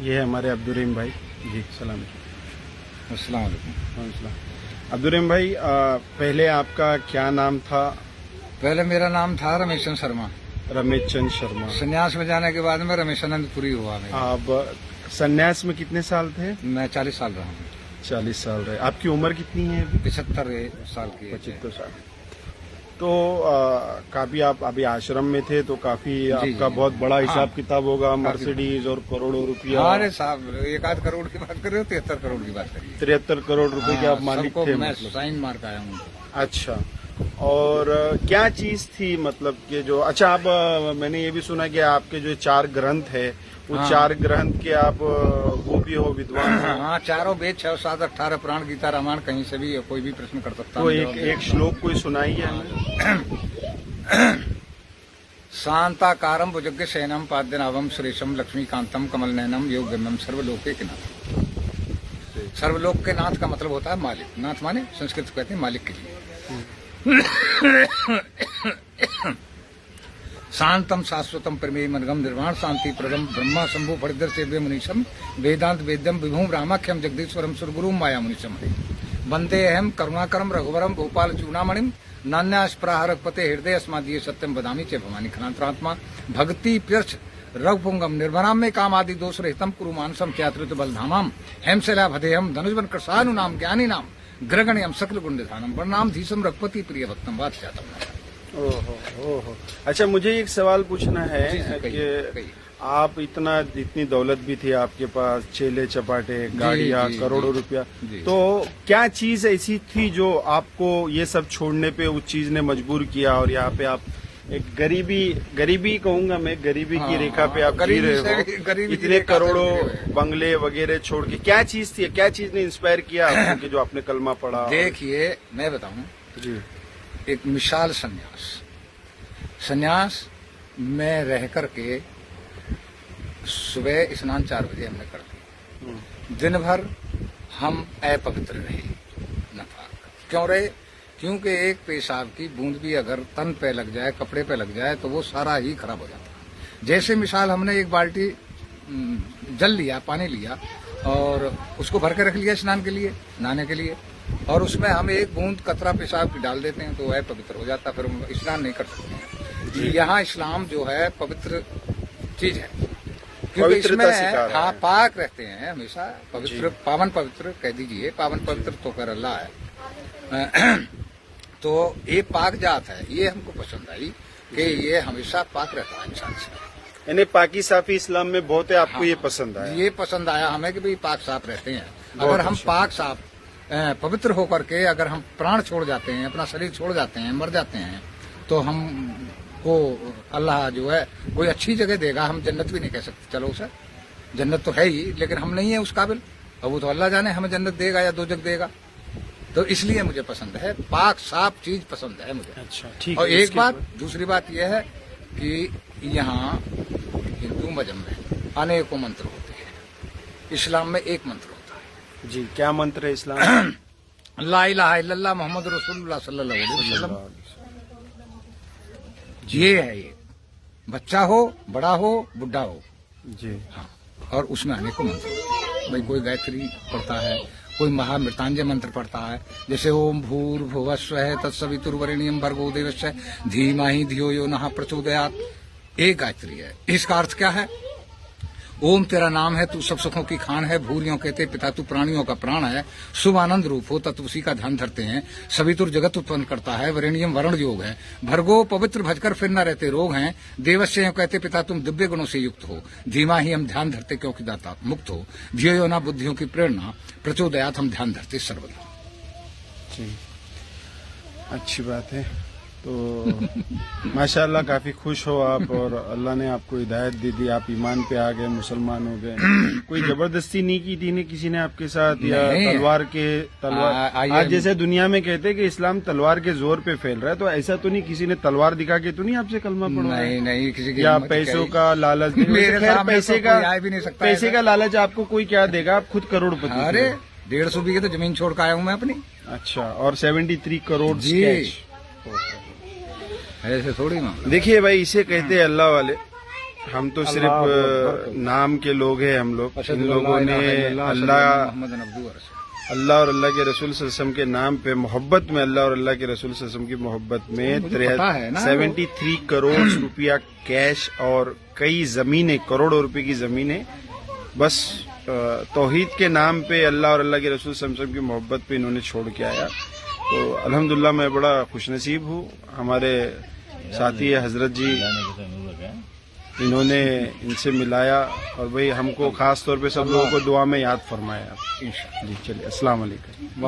ये है हमारे अब्दुर्रहीम भाई जी। सलाम। अस्सलाम वालेकुम। अब्दुर्रहीम भाई, पहले आपका क्या नाम था? पहले मेरा नाम था रमेशन शर्मा। रमेश चंद शर्मा। संन्यास में जाने के बाद में रमेशानंद पुरी हुआ मेरा। आप संन्यास में कितने साल थे? मैं 40 साल रहा हूँ। 40 साल रहे। आपकी उम्र कितनी है अभी? 75 साल की है। 75 साल। तो काफी आप अभी आश्रम में थे तो काफी आपका जी। बहुत बड़ा हिसाब हाँ। किताब होगा, मर्सिडीज और करोड़ों रुपया। अरे साहब, 1 आध करोड़ की बात कर रहे हो, 73 करोड़ की बात करिए। 73 करोड़ रुपए के आप मालिक सबको थे मैं मतलब। साइन मार के आया हूँ। अच्छा। और क्या चीज थी मतलब कि जो अच्छा आप मैंने ये भी सुना कि आपके जो 4 ग्रंथ है वो हाँ। 4 ग्रंथ के आप वो भी हो, विद्वान हो। हाँ, चारों वेद 6, 7, 18 पुराण, गीता, रामायण, कहीं से भी कोई भी प्रश्न कर सकता तो है। एक श्लोक कोई सुनाइए हमें। शांताकारं भुजग शयनम पाद्यनाभम सुरेशम लक्ष्मीकांतम कमल नयनम योगगम्यम सर्वलोके के नाथ। सर्वलोक के नाथ का मतलब होता है मालिक। नाथ माने संस्कृत कहते हैं मालिक के लिए। शांतम शाश्वतम प्रमेय मनगम निर्वाण शांति प्रदम ब्रह्मा शंभु फणिधर सेव्य मुनीशम वेदांत वेद्यम विभुम रामाख्यम जगदीश्वरम सुरगुरुम माया मुनीशम वंदे अहम करुणाकरम रघुवरम भोपाल चूनामणिम नान्यास्पराहरपते हृदय अस्मादीय सत्यम बदामी चे भवानी खनांतरात्मा भक्ति प्यर्च रघुपुंगम निर्भराम में काम आदि दोष रहितम कुरु मानसम त्यात्रित बलधामाम हेमशैला भदेहम धनुष्वन कृषानु नाम ज्ञानी नाम ग्रगण्यम सकल गुणधानम वर्णाम धीसम रघुपति प्रिय भक्तम बात जातम। ओहो। अच्छा, मुझे एक सवाल पूछना है कि आप इतनी दौलत भी थी आपके पास, चेले चपाटे, गाड़ियां, करोड़ों रुपया, तो क्या चीज ऐसी थी जो आपको ये सब छोड़ने पे उस चीज ने मजबूर किया और यहाँ पे आप एक गरीबी कहूंगा मैं, गरीबी की रेखा पे आप जी रहे हो, इतने करोड़ों बंगले वगैरह छोड़ के? क्या चीज थी, क्या चीज ने इंस्पायर किया आपको कि जो आपने कलमा पढ़ा? देखिए, मैं बताऊं जी। एक मिसाल संन्यास में रह करके सुबह स्नान 4 बजे हमने कर दिया। दिन भर हम अपवित्र रहे, नापाक। क्यों रहे? क्योंकि एक पेशाब की बूंद भी अगर तन पे लग जाए, कपड़े पे लग जाए, तो वो सारा ही खराब हो जाता है। जैसे मिसाल, हमने एक बाल्टी जल लिया, पानी लिया और उसको भर के रख लिया स्नान के लिए, नहाने के लिए, और उसमें हम एक बूंद कतरा पेशाब की डाल देते हैं तो वह पवित्र हो जाता है, फिर हम स्नान नहीं कर सकते। यहाँ इस्लाम जो है पवित्र चीज है, क्योंकि इसमें हाँ पाक रहते हैं हमेशा, पवित्र, पावन पवित्र कह दीजिए, पावन पवित्र तो कर अल्लाह है। तो ये पाक जात है, ये हमको पसंद आई कि ये हमेशा पाक रहता है इंसान से। यानी पाकी साफी इस्लाम में बहुत है, आपको हाँ, ये पसंद आया? ये पसंद आया हमें कि भाई पाक साफ रहते हैं। अगर हम पाक साफ पवित्र होकर के अगर हम प्राण छोड़ जाते हैं, अपना शरीर छोड़ जाते हैं, मर जाते हैं, तो हम को अल्लाह जो है कोई अच्छी जगह देगा। हम जन्नत भी नहीं कह सकते, चलो सर जन्नत तो है ही, लेकिन हम नहीं है उस काबिल। अब वो तो अल्लाह जाने हमें जन्नत देगा या दोजख देगा। तो इसलिए मुझे पसंद है, पाक साफ चीज पसंद है मुझे। अच्छा, ठीक है। और एक बात, दूसरी बात यह है कि यहाँ हिंदू मजहब में अनेकों मंत्र होते हैं, इस्लाम में एक मंत्र होता है। जी, क्या मंत्र है इस्लाम? ला इलाहा इल्लल्लाह मोहम्मद रसूलुल्लाह सल्लल्लाहु अलैहि वसल्लम। ये है, ये बच्चा हो, बड़ा हो, बुढ़ा हो जी। हाँ, और उसमें अनेकों मंत्र होते हैं। भाई कोई गायत्री पढ़ता है, कोई महामृतांजय मंत्र पढ़ता है, जैसे ओम भूर्भुवस्व है तत्सवितुर्वरेण्यम भर्गो देवस्य धीमहि धियो यो नः प्रचोदयात्। एक गायत्री है। इसका अर्थ क्या है? ओम तेरा नाम है, तू सब सुखों की खान है, भूरियों कहते पिता तू प्राणियों का प्राण है, शुभ आनंद रूप हो तत्व उसी का ध्यान धरते हैं, सवितुर जगत उत्पन्न करता है, वरेण्यम वर्ण योग है, भर्गो पवित्र भजकर फिर न रहते रोग हैं, देवस्य कहते पिता तुम दिव्य गुणों से युक्त हो, धीमा ही हम ध्यान धरते क्योंकि दाता मुक्त हो, धियो ना बुद्धियों की प्रेरणा प्रचोदयात हम ध्यान धरते सर्वदा। जी, अच्छी बात है। तो माशाल्लाह काफी खुश हो आप, और अल्लाह ने आपको हिदायत दे दी, आप ईमान पे आ गए, मुसलमान हो गए। कोई जबरदस्ती नहीं की थी किसी ने आपके साथ, या तलवार आज जैसे दुनिया में कहते हैं कि इस्लाम तलवार के जोर पे फैल रहा है, तो ऐसा तो नहीं किसी ने तलवार दिखा के तो नहीं आपसे कलमा पढ़वाया? नहीं, किसी की या पैसों का लालच? पैसे का लालच आपको कोई क्या देगा, आप खुद करोड़पति। अरे 150 बीघे तो जमीन छोड़ कर आया हूँ मैं अपनी। अच्छा, और 73 करोड़ कैश? ऐसे थोड़ी ना। देखिए भाई, इसे कहते हैं अल्लाह वाले। हम तो सिर्फ नाम के लोग हैं हम लोग। इन लोगों ने अल्लाह और अल्लाह के रसूल सल्लल्लाहु अलैहि वसल्लम के नाम पे मोहब्बत में, अल्लाह और अल्लाह के रसूल सल्लल्लाहु अलैहि वसल्लम की मोहब्बत में 73 करोड़ रुपया कैश और कई जमीनें, करोड़ों रुपए की जमीनें, बस तौहीद के नाम पे, अल्लाह और अल्लाह के रसूल सल्लल्लाहु अलैहि वसल्लम की मोहब्बत पे इन्होंने छोड़ के आया। तो अल्हम्दुलिल्लाह मैं बड़ा खुशनसीब हूँ। हमारे साथी हजरत जी, इन्होंने इनसे मिलाया और भाई हमको खास तौर पे सब लोगों को दुआ में याद फरमाया। जी चलिए, अस्सलाम वालेकुम।